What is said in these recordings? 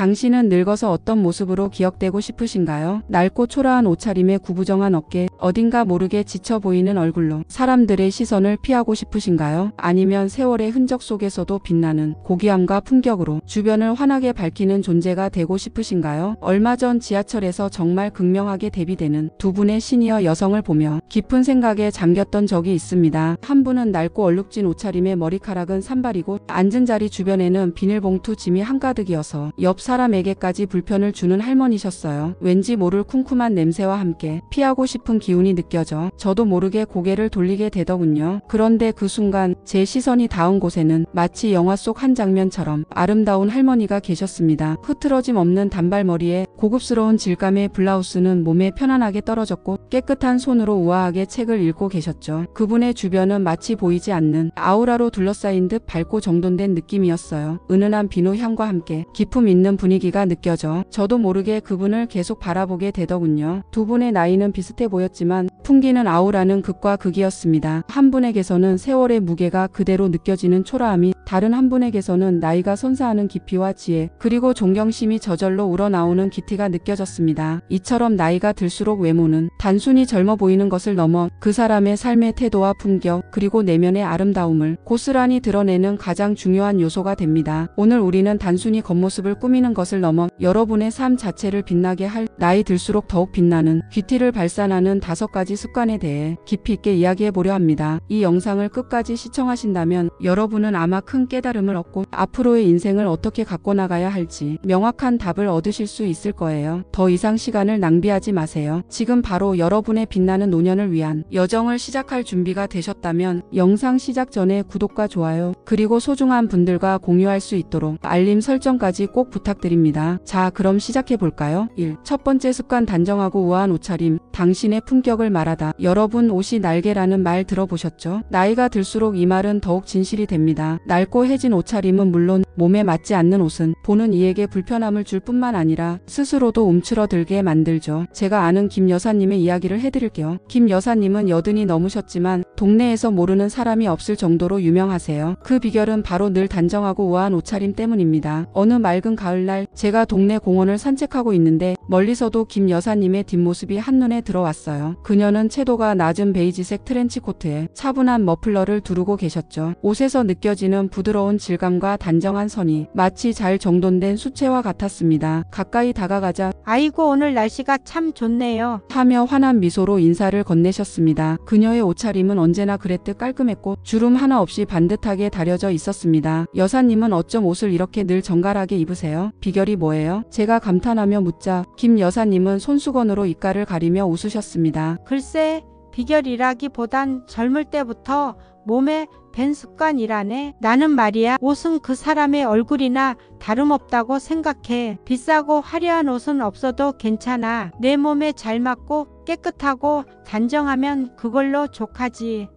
당신은 늙어서 어떤 모습으로 기억되고 싶으신가요? 낡고 초라한 옷차림에 구부정한 어깨, 어딘가 모르게 지쳐 보이는 얼굴로 사람들의 시선을 피하고 싶으신가요? 아니면 세월의 흔적 속에서도 빛나는 고귀함과 품격으로 주변을 환하게 밝히는 존재가 되고 싶으신가요? 얼마 전 지하철에서 정말 극명하게 대비되는 두 분의 시니어 여성을 보며 깊은 생각에 잠겼던 적이 있습니다. 한 분은 낡고 얼룩진 옷차림에 머리카락은 산발이고 앉은 자리 주변에는 비닐봉투 짐이 한가득이어서 옆 사람에게까지 불편을 주는 할머니셨어요. 왠지 모를 쿰쿰한 냄새와 함께 피하고 싶은 기운이 느껴져 저도 모르게 고개를 돌리게 되더군요. 그런데 그 순간 제 시선이 닿은 곳에는 마치 영화 속 한 장면처럼 아름다운 할머니가 계셨습니다. 흐트러짐 없는 단발머리에 고급스러운 질감의 블라우스는 몸에 편안하게 떨어졌고 깨끗한 손으로 우아하게 책을 읽고 계셨죠. 그분의 주변은 마치 보이지 않는 아우라로 둘러싸인 듯 밝고 정돈된 느낌이었어요. 은은한 비누 향과 함께 기품 있는 분위기가 느껴져 저도 모르게 그분을 계속 바라보게 되더군요. 두 분의 나이는 비슷해 보였지만 풍기는 아우라는 극과 극이었습니다. 한 분에게서는 세월의 무게가 그대로 느껴지는 초라함이, 다른 한 분에게서는 나이가 선사하는 깊이와 지혜, 그리고 존경심이 저절로 우러나오는 기티가 느껴졌습니다. 이처럼 나이가 들수록 외모는 단순히 젊어 보이는 것을 넘어 그 사람의 삶의 태도와 품격, 그리고 내면의 아름다움을 고스란히 드러내는 가장 중요한 요소가 됩니다. 오늘 우리는 단순히 겉모습을 꾸미는 것을 넘어 여러분의 삶 자체를 빛나게 할, 나이 들수록 더욱 빛나는 귀티를 발산하는 5가지 습관에 대해 깊이 있게 이야기해 보려 합니다. 이 영상을 끝까지 시청하신다면 여러분은 아마 큰 깨달음을 얻고 앞으로의 인생을 어떻게 갖고 나가야 할지 명확한 답을 얻으실 수 있을 거예요. 더 이상 시간을 낭비하지 마세요. 지금 바로 여러분의 빛나는 노년을 위한 여정을 시작할 준비가 되셨다면 영상 시작 전에 구독과 좋아요, 그리고 소중한 분들과 공유할 수 있도록 알림 설정까지 꼭 부탁드립니다. 자, 그럼 시작해 볼까요? 1. 첫 번째 습관, 단정하고 우아한 옷차림. 당신의 품격을 말하다. 여러분, 옷이 날개라는 말 들어보셨죠? 나이가 들수록 이 말은 더욱 진실이 됩니다. 낡고 해진 옷차림은 물론 몸에 맞지 않는 옷은 보는 이에게 불편함을 줄 뿐만 아니라 스스로도 움츠러들게 만들죠. 제가 아는 김 여사님의 이야기를 해드릴게요. 김 여사님은 80이 넘으셨지만 동네에서 모르는 사람이 없을 정도로 유명하세요. 그 비결은 바로 늘 단정하고 우아한 옷차림 때문입니다. 어느 맑은 가을날 제가 동네 공원을 산책하고 있는데 멀리서도 김 여사님의 뒷모습이 한눈에 들어왔어요. 그녀는 채도가 낮은 베이지색 트렌치코트에 차분한 머플러를 두르고 계셨죠. 옷에서 느껴지는 부드러운 질감과 단정한 선이 마치 잘 정돈된 수채화 같았습니다. 가까이 다가가자 아이고, 오늘 날씨가 참 좋네요 하며 환한 미소로 인사를 건네셨습니다. 그녀의 옷차림은 언제나 그랬듯 깔끔했고 주름 하나 없이 반듯하게 다려져 있었습니다. 여사님은 어쩜 옷을 이렇게 늘 정갈하게 입으세요? 비결이 뭐예요? 제가 감탄하며 묻자 김 여사님은 손수건으로 입가를 가리며 웃으셨습니다. 글쎄, 비결이라기보단 젊을 때부터 몸에 밴 습관이라네. 나는 말이야, 옷은 그 사람의 얼굴이나 다름없다고 생각해. 비싸고 화려한 옷은 없어도 괜찮아. 내 몸에 잘 맞고 깨끗하고 단정하면 그걸로 족하지.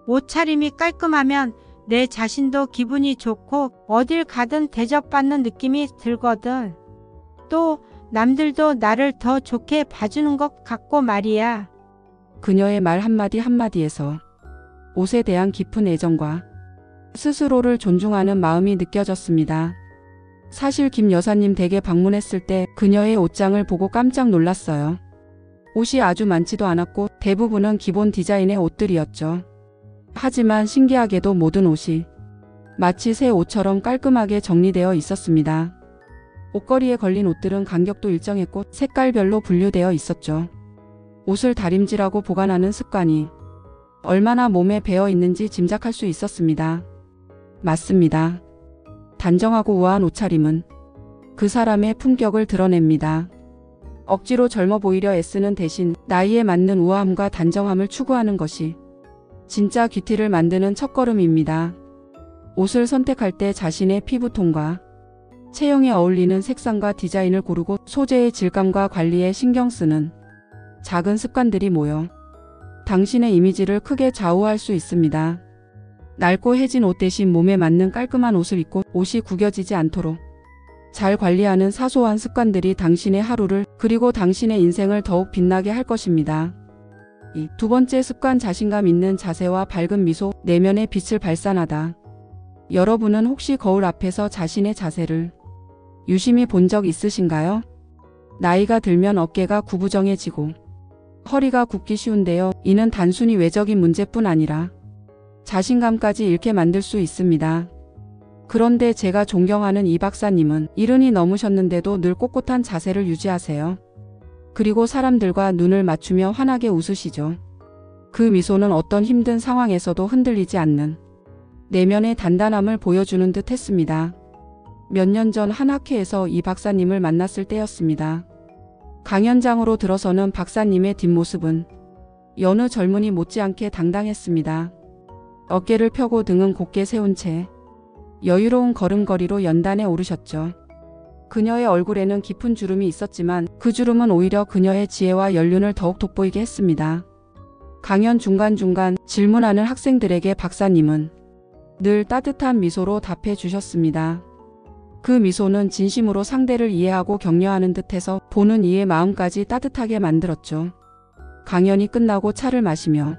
옷차림이 깔끔하면 내 자신도 기분이 좋고 어딜 가든 대접받는 느낌이 들거든. 또 남들도 나를 더 좋게 봐주는 것 같고 말이야. 그녀의 말 한마디 한마디에서 옷에 대한 깊은 애정과 스스로를 존중하는 마음이 느껴졌습니다. 사실 김 여사님 댁에 방문했을 때 그녀의 옷장을 보고 깜짝 놀랐어요. 옷이 아주 많지도 않았고 대부분은 기본 디자인의 옷들이었죠. 하지만 신기하게도 모든 옷이 마치 새 옷처럼 깔끔하게 정리되어 있었습니다. 옷걸이에 걸린 옷들은 간격도 일정했고 색깔별로 분류되어 있었죠. 옷을 다림질하고 보관하는 습관이 얼마나 몸에 배어 있는지 짐작할 수 있었습니다. 맞습니다. 단정하고 우아한 옷차림은 그 사람의 품격을 드러냅니다. 억지로 젊어 보이려 애쓰는 대신 나이에 맞는 우아함과 단정함을 추구하는 것이 진짜 귀티를 만드는 첫걸음입니다. 옷을 선택할 때 자신의 피부톤과 체형에 어울리는 색상과 디자인을 고르고 소재의 질감과 관리에 신경 쓰는 작은 습관들이 모여 당신의 이미지를 크게 좌우할 수 있습니다. 낡고 해진 옷 대신 몸에 맞는 깔끔한 옷을 입고 옷이 구겨지지 않도록 잘 관리하는 사소한 습관들이 당신의 하루를, 그리고 당신의 인생을 더욱 빛나게 할 것입니다. 두 번째 습관, 자신감 있는 자세와 밝은 미소. 내면의 빛을 발산하다. 여러분은 혹시 거울 앞에서 자신의 자세를 유심히 본 적 있으신가요? 나이가 들면 어깨가 구부정해지고 허리가 굽기 쉬운데요. 이는 단순히 외적인 문제뿐 아니라 자신감까지 잃게 만들 수 있습니다. 그런데 제가 존경하는 이 박사님은 70이 넘으셨는데도 늘 꼿꼿한 자세를 유지하세요. 그리고 사람들과 눈을 맞추며 환하게 웃으시죠. 그 미소는 어떤 힘든 상황에서도 흔들리지 않는 내면의 단단함을 보여주는 듯 했습니다. 몇 년 전 한 학회에서 이 박사님을 만났을 때였습니다. 강연장으로 들어서는 박사님의 뒷모습은 여느 젊은이 못지않게 당당했습니다. 어깨를 펴고 등은 곧게 세운 채 여유로운 걸음걸이로 연단에 오르셨죠. 그녀의 얼굴에는 깊은 주름이 있었지만 그 주름은 오히려 그녀의 지혜와 연륜을 더욱 돋보이게 했습니다. 강연 중간중간 질문하는 학생들에게 박사님은 늘 따뜻한 미소로 답해 주셨습니다. 그 미소는 진심으로 상대를 이해하고 격려하는 듯해서 보는 이의 마음까지 따뜻하게 만들었죠. 강연이 끝나고 차를 마시며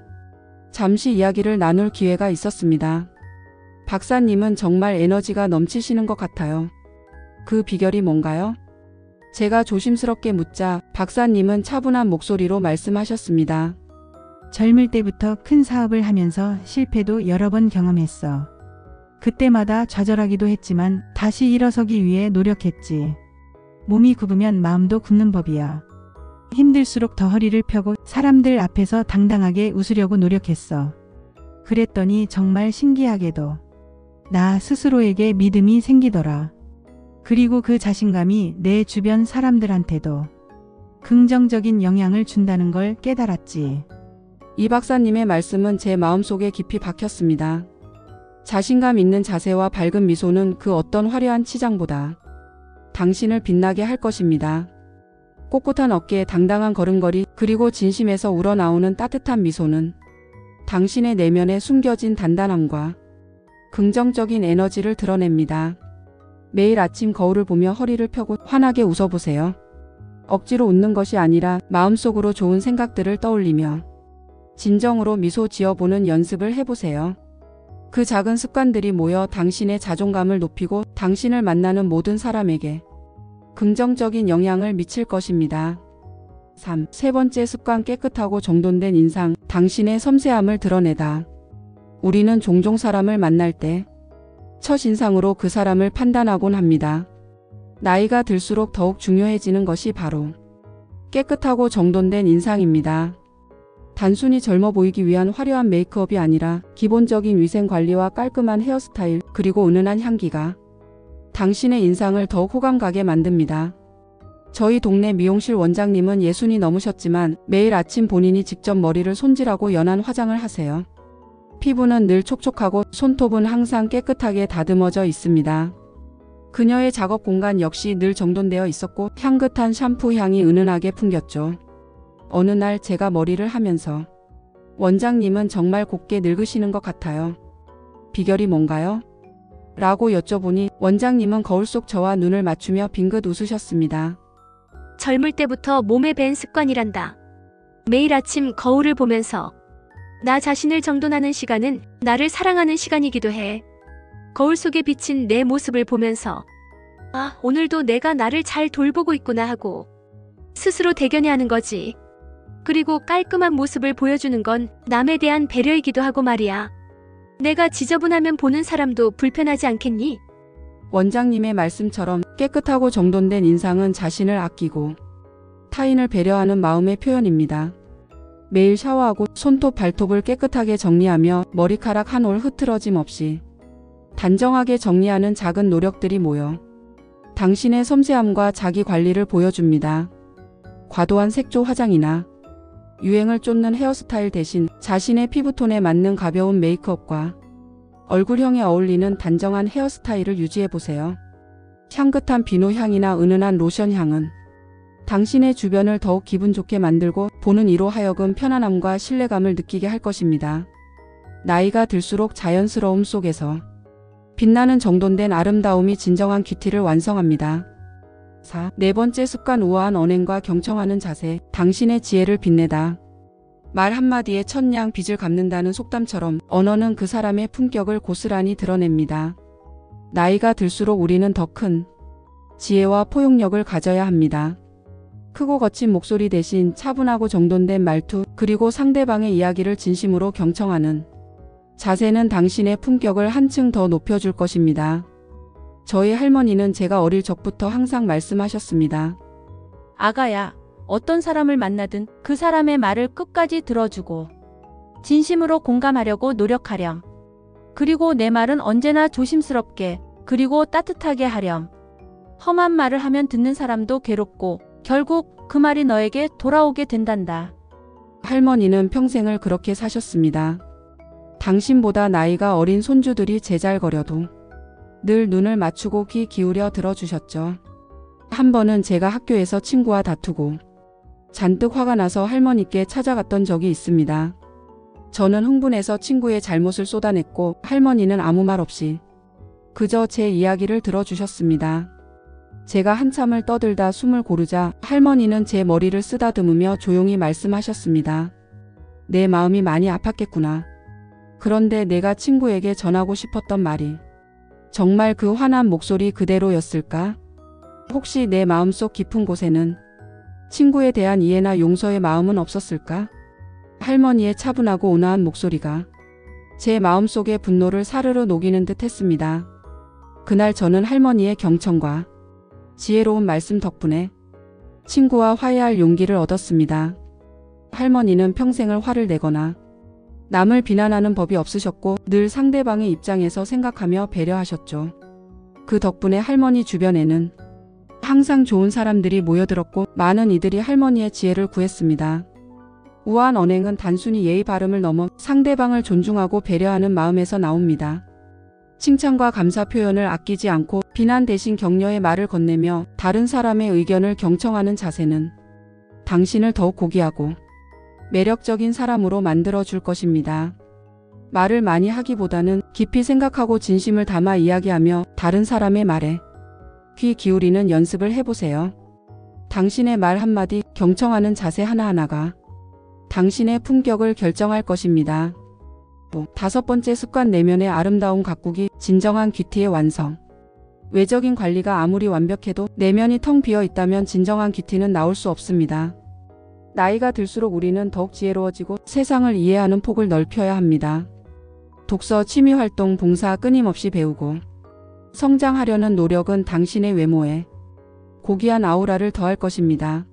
잠시 이야기를 나눌 기회가 있었습니다. 박사님은 정말 에너지가 넘치시는 것 같아요. 그 비결이 뭔가요? 제가 조심스럽게 묻자 박사님은 차분한 목소리로 말씀하셨습니다. 젊을 때부터 큰 사업을 하면서 실패도 여러 번 경험했어. 그때마다 좌절하기도 했지만 다시 일어서기 위해 노력했지. 몸이 굽으면 마음도 굽는 법이야. 힘들수록 더 허리를 펴고 사람들 앞에서 당당하게 웃으려고 노력했어. 그랬더니 정말 신기하게도 나 스스로에게 믿음이 생기더라. 그리고 그 자신감이 내 주변 사람들한테도 긍정적인 영향을 준다는 걸 깨달았지. 이 박사님의 말씀은 제 마음속에 깊이 박혔습니다. 자신감 있는 자세와 밝은 미소는 그 어떤 화려한 치장보다 당신을 빛나게 할 것입니다. 꼿꼿한 어깨에 당당한 걸음걸이 그리고 진심에서 우러나오는 따뜻한 미소는 당신의 내면에 숨겨진 단단함과 긍정적인 에너지를 드러냅니다. 매일 아침 거울을 보며 허리를 펴고 환하게 웃어보세요. 억지로 웃는 것이 아니라 마음속으로 좋은 생각들을 떠올리며 진정으로 미소 지어보는 연습을 해보세요. 그 작은 습관들이 모여 당신의 자존감을 높이고 당신을 만나는 모든 사람에게 긍정적인 영향을 미칠 것입니다. 3. 세 번째 습관 깨끗하고 정돈된 인상, 당신의 섬세함을 드러내다. 우리는 종종 사람을 만날 때 첫인상으로 그 사람을 판단하곤 합니다. 나이가 들수록 더욱 중요해지는 것이 바로 깨끗하고 정돈된 인상입니다. 단순히 젊어 보이기 위한 화려한 메이크업이 아니라 기본적인 위생관리와 깔끔한 헤어스타일 그리고 은은한 향기가 당신의 인상을 더욱 호감 가게 만듭니다. 저희 동네 미용실 원장님은 60이 넘으셨지만 매일 아침 본인이 직접 머리를 손질하고 연한 화장을 하세요. 피부는 늘 촉촉하고 손톱은 항상 깨끗하게 다듬어져 있습니다. 그녀의 작업 공간 역시 늘 정돈되어 있었고 향긋한 샴푸 향이 은은하게 풍겼죠. 어느 날 제가 머리를 하면서 원장님은 정말 곱게 늙으시는 것 같아요. 비결이 뭔가요? 라고 여쭤보니 원장님은 거울 속 저와 눈을 맞추며 빙긋 웃으셨습니다. 젊을 때부터 몸에 밴 습관이란다. 매일 아침 거울을 보면서 나 자신을 정돈하는 시간은 나를 사랑하는 시간이기도 해. 거울 속에 비친 내 모습을 보면서 아, 오늘도 내가 나를 잘 돌보고 있구나 하고 스스로 대견해하는 거지. 그리고 깔끔한 모습을 보여주는 건 남에 대한 배려이기도 하고 말이야. 내가 지저분하면 보는 사람도 불편하지 않겠니? 원장님의 말씀처럼 깨끗하고 정돈된 인상은 자신을 아끼고 타인을 배려하는 마음의 표현입니다. 매일 샤워하고 손톱 발톱을 깨끗하게 정리하며 머리카락 한 올 흐트러짐 없이 단정하게 정리하는 작은 노력들이 모여 당신의 섬세함과 자기 관리를 보여줍니다. 과도한 색조 화장이나 유행을 쫓는 헤어스타일 대신 자신의 피부톤에 맞는 가벼운 메이크업과 얼굴형에 어울리는 단정한 헤어스타일을 유지해보세요. 향긋한 비누 향이나 은은한 로션 향은 당신의 주변을 더욱 기분 좋게 만들고 보는 이로 하여금 편안함과 신뢰감을 느끼게 할 것입니다. 나이가 들수록 자연스러움 속에서 빛나는 정돈된 아름다움이 진정한 큐티를 완성합니다. 4. 네 번째 습관 우아한 언행과 경청하는 자세, 당신의 지혜를 빛내다. 말 한마디에 천냥 빚을 갚는다는 속담처럼 언어는 그 사람의 품격을 고스란히 드러냅니다. 나이가 들수록 우리는 더 큰 지혜와 포용력을 가져야 합니다. 크고 거친 목소리 대신 차분하고 정돈된 말투, 그리고 상대방의 이야기를 진심으로 경청하는 자세는 당신의 품격을 한층 더 높여줄 것입니다. 저희 할머니는 제가 어릴 적부터 항상 말씀하셨습니다. 아가야, 어떤 사람을 만나든 그 사람의 말을 끝까지 들어주고 진심으로 공감하려고 노력하렴. 그리고 내 말은 언제나 조심스럽게 그리고 따뜻하게 하렴. 험한 말을 하면 듣는 사람도 괴롭고 결국 그 말이 너에게 돌아오게 된단다. 할머니는 평생을 그렇게 사셨습니다. 당신보다 나이가 어린 손주들이 제잘거려도 늘 눈을 맞추고 귀 기울여 들어주셨죠. 한 번은 제가 학교에서 친구와 다투고 잔뜩 화가 나서 할머니께 찾아갔던 적이 있습니다. 저는 흥분해서 친구의 잘못을 쏟아냈고 할머니는 아무 말 없이 그저 제 이야기를 들어주셨습니다. 제가 한참을 떠들다 숨을 고르자 할머니는 제 머리를 쓰다듬으며 조용히 말씀하셨습니다. 내 마음이 많이 아팠겠구나. 그런데 내가 친구에게 전하고 싶었던 말이 정말 그 환한 목소리 그대로였을까? 혹시 내 마음속 깊은 곳에는 친구에 대한 이해나 용서의 마음은 없었을까? 할머니의 차분하고 온화한 목소리가 제 마음속의 분노를 사르르 녹이는 듯 했습니다. 그날 저는 할머니의 경청과 지혜로운 말씀 덕분에 친구와 화해할 용기를 얻었습니다. 할머니는 평생을 화를 내거나 남을 비난하는 법이 없으셨고 늘 상대방의 입장에서 생각하며 배려하셨죠. 그 덕분에 할머니 주변에는 항상 좋은 사람들이 모여들었고 많은 이들이 할머니의 지혜를 구했습니다. 우아한 언행은 단순히 예의 바름을 넘어 상대방을 존중하고 배려하는 마음에서 나옵니다. 칭찬과 감사 표현을 아끼지 않고 비난 대신 격려의 말을 건네며 다른 사람의 의견을 경청하는 자세는 당신을 더욱 고귀하고 매력적인 사람으로 만들어줄 것입니다. 말을 많이 하기보다는 깊이 생각하고 진심을 담아 이야기하며 다른 사람의 말에 귀 기울이는 연습을 해보세요. 당신의 말 한마디, 경청하는 자세 하나하나가 당신의 품격을 결정할 것입니다. 5번째 습관, 내면의 아름다운 가꾸기, 진정한 귀티의 완성. 외적인 관리가 아무리 완벽해도 내면이 텅 비어 있다면 진정한 귀티는 나올 수 없습니다. 나이가 들수록 우리는 더욱 지혜로워지고 세상을 이해하는 폭을 넓혀야 합니다. 독서, 취미활동, 봉사 끊임없이 배우고 성장하려는 노력은 당신의 외모에 고귀한 아우라를 더할 것입니다.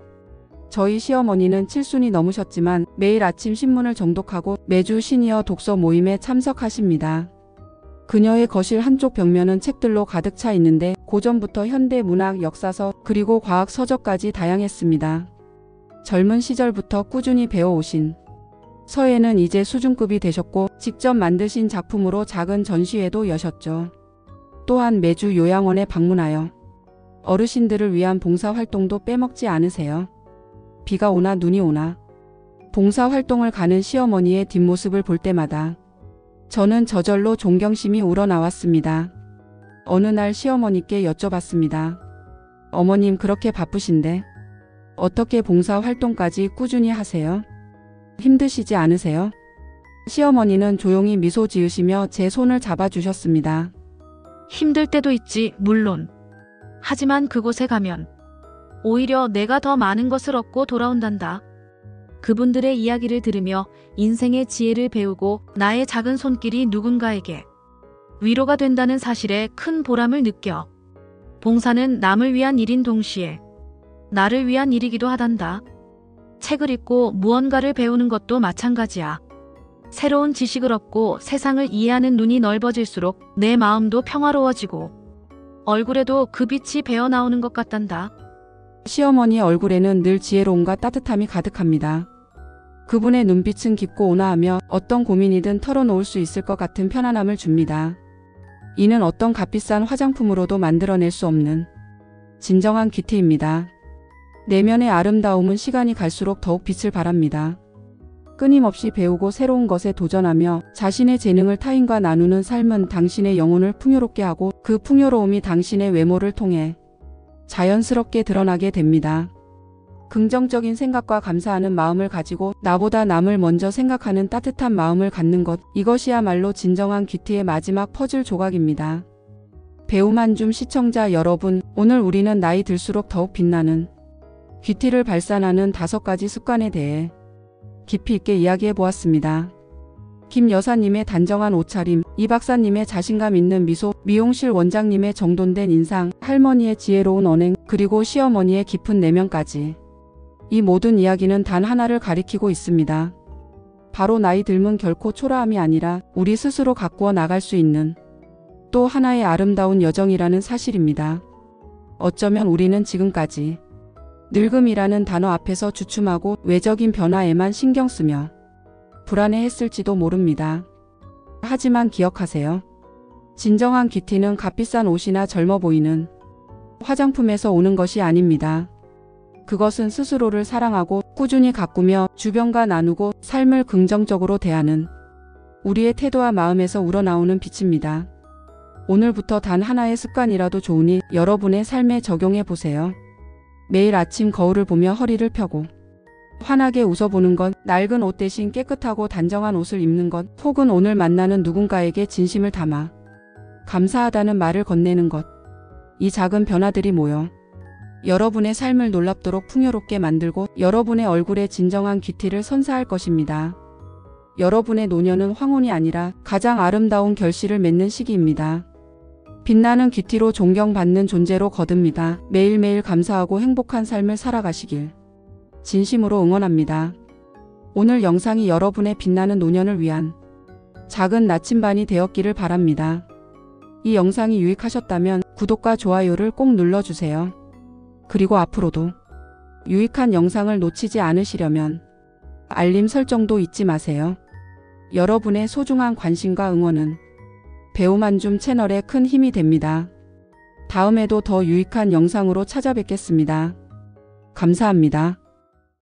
저희 시어머니는 7순이 넘으셨지만 매일 아침 신문을 정독하고 매주 시니어 독서 모임에 참석하십니다. 그녀의 거실 한쪽 벽면은 책들로 가득 차 있는데 고전부터 현대 문학, 역사서, 그리고 과학 서적까지 다양했습니다. 젊은 시절부터 꾸준히 배워오신 서예는 이제 수준급이 되셨고 직접 만드신 작품으로 작은 전시회도 여셨죠. 또한 매주 요양원에 방문하여 어르신들을 위한 봉사활동도 빼먹지 않으세요. 비가 오나 눈이 오나 봉사활동을 가는 시어머니의 뒷모습을 볼 때마다 저는 저절로 존경심이 우러나왔습니다. 어느 날 시어머니께 여쭤봤습니다. 어머님, 그렇게 바쁘신데 어떻게 봉사활동까지 꾸준히 하세요? 힘드시지 않으세요? 시어머니는 조용히 미소 지으시며 제 손을 잡아주셨습니다. 힘들 때도 있지, 물론. 하지만 그곳에 가면 오히려 내가 더 많은 것을 얻고 돌아온단다. 그분들의 이야기를 들으며 인생의 지혜를 배우고 나의 작은 손길이 누군가에게 위로가 된다는 사실에 큰 보람을 느껴. 봉사는 남을 위한 일인 동시에 나를 위한 일이기도 하단다. 책을 읽고 무언가를 배우는 것도 마찬가지야. 새로운 지식을 얻고 세상을 이해하는 눈이 넓어질수록 내 마음도 평화로워지고 얼굴에도 그 빛이 배어나오는 것 같단다. 시어머니의 얼굴에는 늘 지혜로움과 따뜻함이 가득합니다. 그분의 눈빛은 깊고 온화하며 어떤 고민이든 털어놓을 수 있을 것 같은 편안함을 줍니다. 이는 어떤 값비싼 화장품으로도 만들어낼 수 없는 진정한 귀티입니다. 내면의 아름다움은 시간이 갈수록 더욱 빛을 발합니다. 끊임없이 배우고 새로운 것에 도전하며 자신의 재능을 타인과 나누는 삶은 당신의 영혼을 풍요롭게 하고 그 풍요로움이 당신의 외모를 통해 자연스럽게 드러나게 됩니다. 긍정적인 생각과 감사하는 마음을 가지고 나보다 남을 먼저 생각하는 따뜻한 마음을 갖는 것, 이것이야말로 진정한 귀티의 마지막 퍼즐 조각입니다. 배우 만줌 시청자 여러분, 오늘 우리는 나이 들수록 더욱 빛나는 귀티를 발산하는 5가지 습관에 대해 깊이 있게 이야기해 보았습니다. 김 여사님의 단정한 옷차림, 이 박사님의 자신감 있는 미소, 미용실 원장님의 정돈된 인상, 할머니의 지혜로운 언행, 그리고 시어머니의 깊은 내면까지. 이 모든 이야기는 단 하나를 가리키고 있습니다. 바로 나이 들면 결코 초라함이 아니라 우리 스스로 가꾸어 나갈 수 있는 또 하나의 아름다운 여정이라는 사실입니다. 어쩌면 우리는 지금까지 늙음이라는 단어 앞에서 주춤하고 외적인 변화에만 신경 쓰며 불안해했을지도 모릅니다. 하지만 기억하세요. 진정한 귀티는 값비싼 옷이나 젊어 보이는 화장품에서 오는 것이 아닙니다. 그것은 스스로를 사랑하고 꾸준히 가꾸며 주변과 나누고 삶을 긍정적으로 대하는 우리의 태도와 마음에서 우러나오는 빛입니다. 오늘부터 단 하나의 습관이라도 좋으니 여러분의 삶에 적용해 보세요. 매일 아침 거울을 보며 허리를 펴고 환하게 웃어보는 것, 낡은 옷 대신 깨끗하고 단정한 옷을 입는 것, 혹은 오늘 만나는 누군가에게 진심을 담아 감사하다는 말을 건네는 것. 이 작은 변화들이 모여 여러분의 삶을 놀랍도록 풍요롭게 만들고 여러분의 얼굴에 진정한 귀티를 선사할 것입니다. 여러분의 노년은 황혼이 아니라 가장 아름다운 결실을 맺는 시기입니다. 빛나는 귀티로 존경받는 존재로 거듭니다. 매일매일 감사하고 행복한 삶을 살아가시길 진심으로 응원합니다. 오늘 영상이 여러분의 빛나는 노년을 위한 작은 나침반이 되었기를 바랍니다. 이 영상이 유익하셨다면 구독과 좋아요를 꼭 눌러주세요. 그리고 앞으로도 유익한 영상을 놓치지 않으시려면 알림 설정도 잊지 마세요. 여러분의 소중한 관심과 응원은 배우 만줌 채널에 큰 힘이 됩니다. 다음에도 더 유익한 영상으로 찾아뵙겠습니다. 감사합니다.